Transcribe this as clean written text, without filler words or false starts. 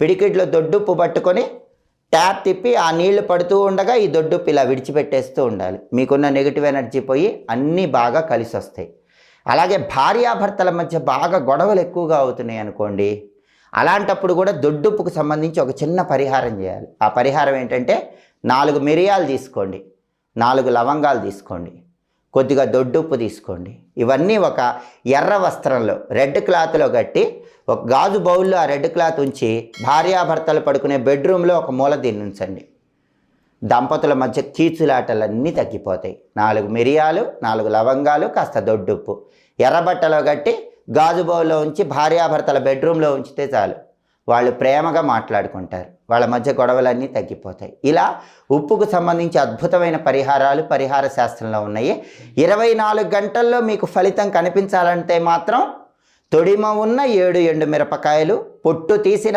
పిడికిట్లో దొడ్డుప్పు పట్టుకొని ట్యాప్ తిప్పి ఆ నీళ్లు పడుతూ ఉండగా ఈ దొడ్డుప్పు ఇలా విడిచిపెట్టేస్తూ ఉండాలి. మీకున్న నెగిటివ్ ఎనర్జీ పోయి అన్నీ బాగా కలిసి వస్తాయి. అలాగే భార్యాభర్తల మధ్య బాగా గొడవలు ఎక్కువగా అవుతున్నాయి అనుకోండి, అలాంటప్పుడు కూడా దొడ్డుప్పుకు సంబంధించి ఒక చిన్న పరిహారం చేయాలి. ఆ పరిహారం ఏంటంటే 4 మిరియాలు తీసుకోండి, 4 లవంగాలు తీసుకోండి, కొద్దిగా దొడ్డుప్పు తీసుకోండి. ఇవన్నీ ఒక ఎర్ర వస్త్రంలో రెడ్ క్లాత్లో కట్టి ఒక గాజు బౌల్లో ఆ రెడ్ క్లాత్ ఉంచి భార్యాభర్తలు పడుకునే బెడ్రూమ్లో ఒక మూల దీన్ని ఉంచండి. దంపతుల మధ్య కీచులాటలన్నీ తగ్గిపోతాయి. 4 మిరియాలు, 4 లవంగాలు, కాస్త దొడ్డుప్పు ఎర్రబట్టలో కట్టి గాజు బౌల్లో ఉంచి భార్యాభర్తల బెడ్రూమ్లో ఉంచితే చాలు. వాళ్ళు ప్రేమగా మాట్లాడుకుంటారు, వాళ్ళ మధ్య గొడవలన్నీ తగ్గిపోతాయి. ఇలా ఉప్పుకు సంబంధించి అద్భుతమైన పరిహారాలు పరిహార శాస్త్రంలో ఉన్నాయి. 24 గంటల్లో మీకు ఫలితం కనిపించాలంటే మాత్రం తొడిమ ఉన్న 7 ఎండు మిరపకాయలు, పొట్టు తీసిన